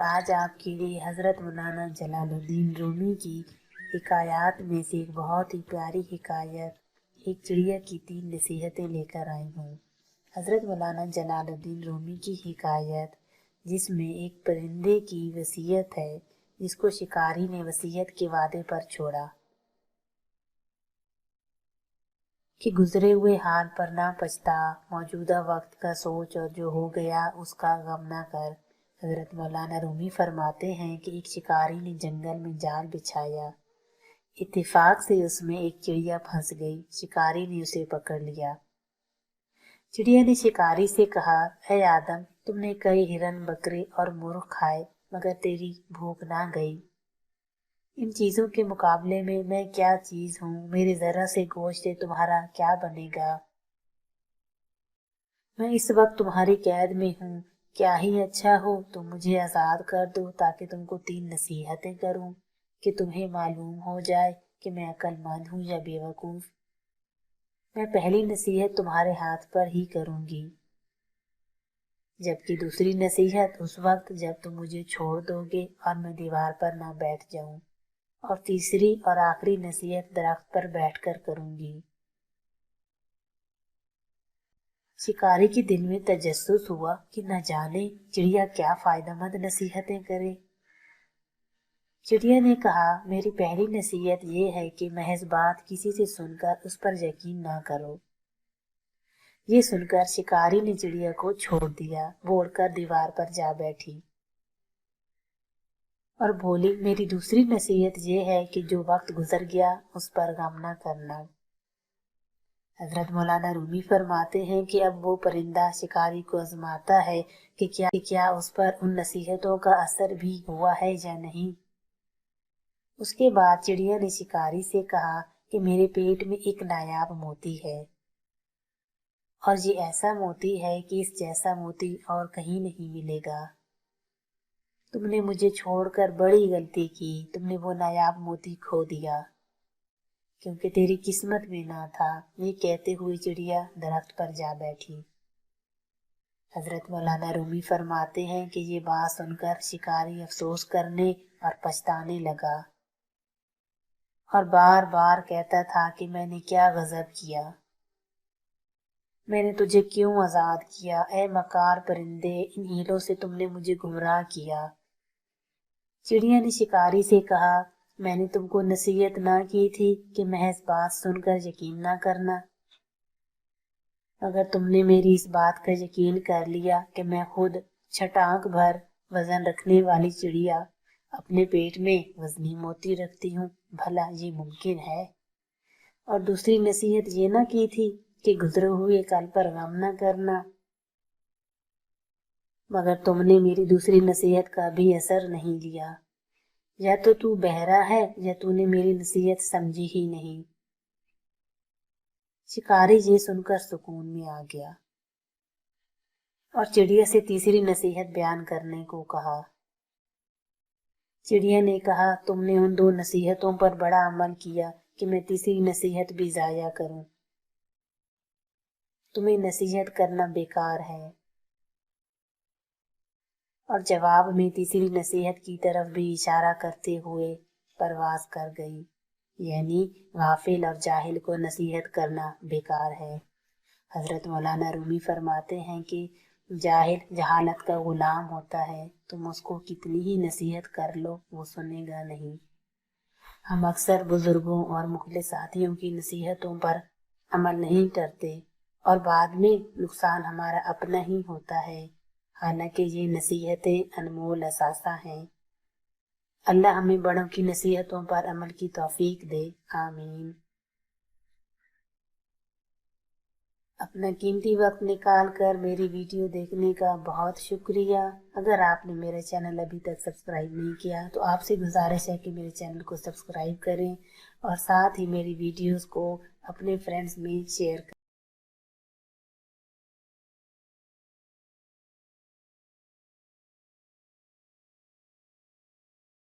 आज आपके लिए हज़रत मौलाना जलालुद्दीन रूमी की हिकायात में से एक बहुत ही प्यारी हिकायत, एक चिड़िया की 3 नसीहतें लेकर आई हूँ। हज़रत मौलाना जलालुद्दीन रूमी की हिकायत, जिसमें एक परिंदे की वसीयत है, जिसको शिकारी ने वसीयत के वादे पर छोड़ा कि गुजरे हुए हाल पर ना पछता, मौजूदा वक्त का सोच और जो हो गया उसका गम ना कर। हज़रत मौलाना रूमी फरमाते हैं कि एक शिकारी ने जंगल में जाल बिछाया। इत्तेफाक से उसमें एक चिड़िया फंस गई। शिकारी ने उसे पकड़ लिया। चिड़िया ने शिकारी से कहा, ऐ आदम, तुमने कई हिरन, बकरे और मुर्ग खाए, मगर तेरी भूख ना गई। इन चीज़ों के मुकाबले में मैं क्या चीज़ हूँ? मेरे ज़रा से गोश्त से तुम्हारा क्या बनेगा? मैं इस वक्त तुम्हारी कैद में हूँ। क्या ही अच्छा हो तुम मुझे आज़ाद कर दो ताकि तुमको 3 नसीहतें करूँ कि तुम्हें मालूम हो जाए कि मैं अक्लमंद हूँ या बेवकूफ़। मैं पहली नसीहत तुम्हारे हाथ पर ही करूँगी, जबकि दूसरी नसीहत उस वक्त जब तुम मुझे छोड़ दोगे और मैं दीवार पर ना बैठ जाऊं, और तीसरी और आखिरी नसीहत दरख्त पर बैठकर करूँगी। शिकारी के दिल में तजस्सुस हुआ कि न जाने चिड़िया क्या फायदेमंद नसीहतें करे। चिड़िया ने कहा, मेरी पहली नसीहत ये है कि महज बात किसी से सुनकर उस पर यकीन ना करो। ये सुनकर शिकारी ने चिड़िया को छोड़ दिया। वो उड़कर दीवार पर जा बैठी और बोली, मेरी दूसरी नसीहत ये है कि जो वक्त गुजर गया उस पर गम ना करना। हजरत मौलाना रूमी फरमाते हैं कि अब वो परिंदा शिकारी को आजमाता है कि क्या उस पर उन नसीहतों का असर भी हुआ है या नहीं। उसके बाद चिड़िया ने शिकारी से कहा कि मेरे पेट में एक नायाब मोती है, और ये ऐसा मोती है कि इस जैसा मोती और कहीं नहीं मिलेगा। तुमने मुझे छोड़कर बड़ी गलती की। तुमने वो नायाब मोती खो दिया क्योंकि तेरी किस्मत में ना था। ये कहते हुए चिड़िया दरख्त पर जा बैठी। हजरत मौलाना रूमी फरमाते हैं कि ये बात सुनकर शिकारी अफसोस करने और पछताने लगा और बार बार कहता था कि मैंने क्या गजब किया, मैंने तुझे क्यों आजाद किया। ए मकार परिंदे, इन हीलों से तुमने मुझे गुमराह किया। चिड़िया ने शिकारी से कहा, मैंने तुमको नसीहत ना की थी कि महज बात सुनकर यकीन ना करना। अगर तुमने मेरी इस बात का यकीन कर लिया कि मैं खुद छटाक भर वजन रखने वाली चिड़िया अपने पेट में वजनी मोती रखती हूँ, भला ये मुमकिन है। और दूसरी नसीहत ये ना की थी कि गुजरे हुए कल पर गम ना करना, मगर तुमने मेरी दूसरी नसीहत का भी असर नहीं लिया। या तो तू बहरा है या तूने मेरी नसीहत समझी ही नहीं। शिकारी ये सुनकर सुकून में आ गया और चिड़िया से तीसरी नसीहत बयान करने को कहा। चिड़िया ने कहा, तुमने उन 2 नसीहतों पर बड़ा अमल किया कि मैं तीसरी नसीहत भी जाया करूं। तुम्हें नसीहत करना बेकार है। और जवाब में तीसरी नसीहत की तरफ भी इशारा करते हुए परवाज कर गई, यानी गाफिल और जाहिल को नसीहत करना बेकार है। हजरत मौलाना रूमी फरमाते हैं कि जाहिल जहालत का गुलाम होता है। तुम उसको कितनी ही नसीहत कर लो, वो सुनेगा नहीं। हम अक्सर बुजुर्गों और मुखलिस साथियों की नसीहतों पर अमल नहीं करते और बाद में नुकसान हमारा अपना ही होता है, हालांकि ये नसीहतें अनमोल असासा हैं। अल्लाह हमें बड़ों की नसीहतों पर अमल की तौफीक दे, आमीन। अपना कीमती वक्त निकाल कर मेरी वीडियो देखने का बहुत शुक्रिया। अगर आपने मेरा चैनल अभी तक सब्सक्राइब नहीं किया तो आपसे गुजारिश है कि मेरे चैनल को सब्सक्राइब करें और साथ ही मेरी वीडियोस को अपने फ्रेंड्स में शेयर करें।